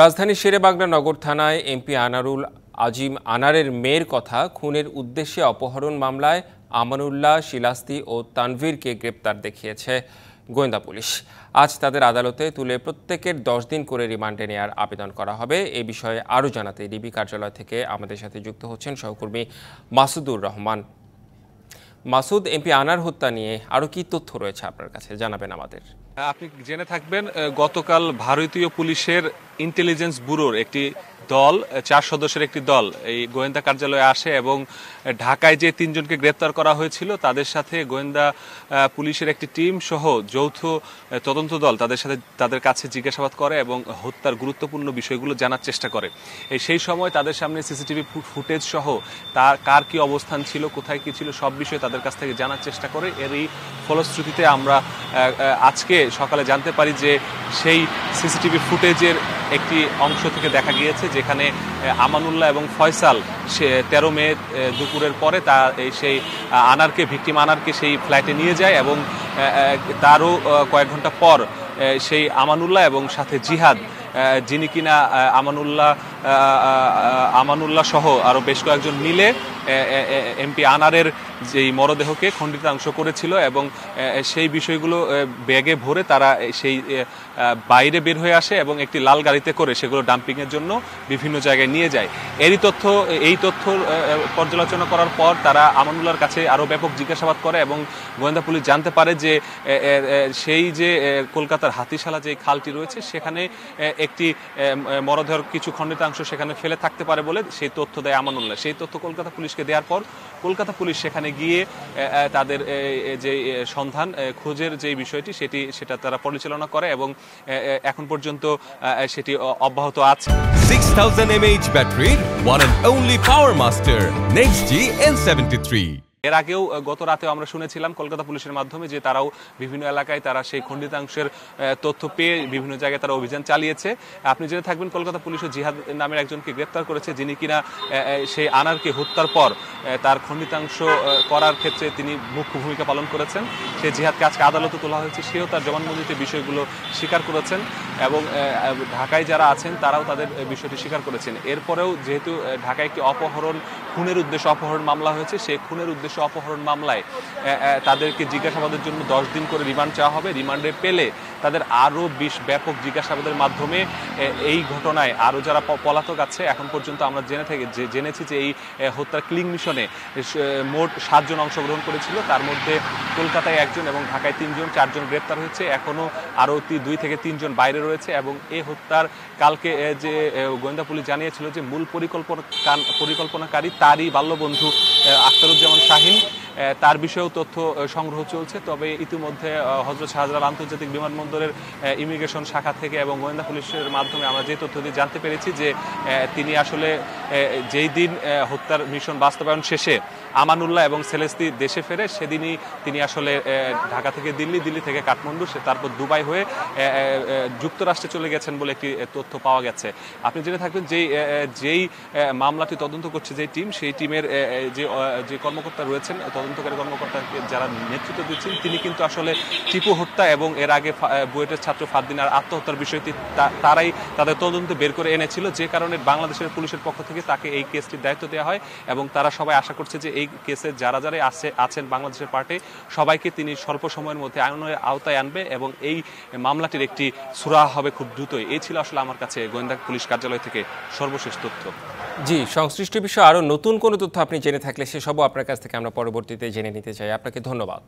রাজধানীর শেরেবাংলা নগর থানায় এমপি আনারুল আজিম আনারের মেয়ের কথা খুনের উদ্দেশ্যে অপহরণ মামলায় আমানুল্লাহ, শিলাস্তি ও তানভীরকে গ্রেপ্তার দেখিয়েছে গোয়েন্দা পুলিশ। আজ তাদের আদালতে তুলে প্রত্যেকের 10 দিন করে রিমান্ডে নেওয়ার আবেদন করা হবে। এ বিষয়ে আরও জানাতে ডিবি কার্যালয় থেকে আমাদের সাথে যুক্ত হচ্ছেন সহকর্মী মাসুদুর রহমান। মাসুদ, এমপি আনার হত্যা নিয়ে আরও কি তথ্য রয়েছে আপনার কাছে, জানাবেন আমাদের। আপনি জেনে থাকবেন, গতকাল ভারতীয় পুলিশের ইন্টেলিজেন্স ব্যুরোর একটি দল, 4 সদস্যের একটি দল এই গোয়েন্দা কার্যালয়ে আসে এবং ঢাকায় যে 3 জনকে গ্রেপ্তার করা হয়েছিল তাদের সাথে গোয়েন্দা পুলিশের একটি টিম সহ যৌথ তদন্ত দল তাদের কাছে জিজ্ঞাসাবাদ করে এবং হত্যার গুরুত্বপূর্ণ বিষয়গুলো জানার চেষ্টা করে। সেই সময় তাদের সামনে সিসিটিভি ফুটেজ সহ কার কি অবস্থান ছিল, কোথায় কি ছিল, সব বিষয়ে তাদের কাছ থেকে জানার চেষ্টা করে। এরই ফলশ্রুতিতে আমরা আজকে সকালে জানতে পারি যে সেই সিসিটিভি ফুটেজের একটি অংশ থেকে দেখা গিয়েছে যেখানে আমানুল্লাহ এবং ফয়সাল 13 মে দুপুরের পরে সেই ভিকটিম আনারকে সেই ফ্ল্যাটে নিয়ে যায় এবং তারও কয়েক ঘন্টা পর সেই আমানুল্লাহ এবং সাথে জিহাদ, যিনি কিনা আমানুল্লাহ সহ আরও বেশ কয়েকজন মিলে এমপি আনারের যেই মরদেহকে খণ্ডিতাংশ করেছিল এবং সেই বিষয়গুলো ব্যাগে ভরে তারা সেই বাইরে বের হয়ে আসে এবং একটি লাল গাড়িতে করে সেগুলো ডাম্পিংয়ের জন্য বিভিন্ন জায়গায় নিয়ে যায়। এই তথ্য পর্যালোচনা করার পর তারা আমানুল্লাহর কাছে আরও ব্যাপক জিজ্ঞাসাবাদ করে এবং গোয়েন্দা পুলিশ জানতে পারে যে সেই যে কলকাতার হাতিশালা যে খালটি রয়েছে সেখানে একটি মরদেহের কিছু খণ্ডিতাংশ সেখানে ফেলে থাকতে পারে বলে সেই তথ্য দেয় আমানুল্লাহ। সেই তথ্য কলকাতা পুলিশকে দেওয়ার পর কলকাতা পুলিশ সেখানে গিয়ে তাদের যে সন্ধান খোঁজের যে বিষয়টি সেটা তারা পরিচালনা করে এবং এখন পর্যন্ত সেটি অব্যাহত আছে। 6000 mAh ব্যাটারির one and only power master NextG N73। এর আগেও গত রাতেও আমরা শুনেছিলাম কলকাতা পুলিশের মাধ্যমে যে তারাও বিভিন্ন এলাকায় তারা সেই খণ্ডিতাংশের তথ্য পেয়ে বিভিন্ন জায়গায় তারা অভিযান চালিয়েছে। আপনি জেনে থাকবেন কলকাতা পুলিশও জিহাদ নামের একজনকে গ্রেপ্তার করেছে, যিনি কিনা সেই আনারকে হত্যার পর তার খণ্ডিতাংশ করার ক্ষেত্রে তিনি মুখ্য ভূমিকা পালন করেছেন। সেই জিহাদকে আজকে আদালতে তোলা হয়েছে, সেও তার জবানবন্দিতে বিষয়গুলো স্বীকার করেছেন এবং ঢাকায় যারা আছেন তারাও তাদের বিষয়টি স্বীকার করেছেন। এরপরেও যেহেতু ঢাকায় একটি খুনের উদ্দেশ্যে অপহরণ মামলা হয়েছে, সেই খুনের উদ্দেশ্যে অপহরণ মামলায় তাদেরকে জিজ্ঞাসাবাদের জন্য 10 দিন করে রিমান্ড চাওয়া হবে। রিমান্ডে পেলে তাদের আরও ব্যাপক জিজ্ঞাসাবাদের মাধ্যমে এই ঘটনায় আরও যারা পলাতক আছে, এখন পর্যন্ত আমরা জেনেছি যে এই হত্যার ক্লিং মিশনে মোট 7 জন অংশগ্রহণ করেছিল, তার মধ্যে কলকাতায় 1 জন এবং ঢাকায় 3 জন, 4 জন গ্রেপ্তার হয়েছে। এখনও আরও 2 থেকে 3 জন বাইরে রয়েছে এবং এই হত্যার কালকে যে গোয়েন্দা পুলিশ জানিয়েছিল যে মূল পরিকল্পনাকারী তারই বাল্যবন্ধু আখতারুজ্জামান শাহিন, তার বিষয়েও তথ্য সংগ্রহ চলছে। তবে ইতিমধ্যে হযরত শাহজালাল আন্তর্জাতিক বিমানবন্দরের ইমিগ্রেশন শাখা থেকে এবং গোয়েন্দা পুলিশের মাধ্যমে আমরা যে তথ্য দিয়ে জানতে পেরেছি যে তিনি আসলে যেই দিন হত্যার মিশন বাস্তবায়ন শেষে আমানুল্লাহ এবং সেলেস্তি দেশে ফেরে সেদিনই তিনি আসলে ঢাকা থেকে দিল্লি থেকে কাঠমান্ডু, তারপর দুবাই হয়ে যুক্তরাষ্ট্রে চলে গেছেন বলে একটি তথ্য পাওয়া গেছে। আপনি জেনে থাকবেন যেই মামলাটি তদন্ত করছে যে টিম, সেই টিমের যে কর্মকর্তা রয়েছেন, তদন্তকারী কর্মকর্তা যারা নেতৃত্ব দিচ্ছেন, তিনি কিন্তু আসলে টিপু হত্যা এবং এর আগে বুয়েটের ছাত্র ফারদিনার আত্মহত্যার বিষয়টি তারাই তাদের তদন্তে বের করে এনেছিল, যে কারণে বাংলাদেশের পুলিশের পক্ষ থেকে তাকে এই কেসটির দায়িত্ব দেওয়া হয় এবং তারা সবাই আশা করছে যে এই কেসে যারা আছেন বাংলাদেশের পার্টে সবাইকে তিনি স্বল্প সময়ের মধ্যে আইনের আওতায় আনবে এবং এই মামলাটির একটি সুরাহা হবে খুব দ্রুতই। এই ছিল আসলে আমার কাছে গোয়েন্দা পুলিশ কার্যালয় থেকে সর্বশেষ তথ্য। জি, সংশ্লিষ্ট বিষয়ে আরও নতুন কোনো তথ্য আপনি জেনে থাকলে সেসবও আপনার কাছ থেকে আমরা পরবর্তীতে জেনে নিতে চাই। আপনাকে ধন্যবাদ।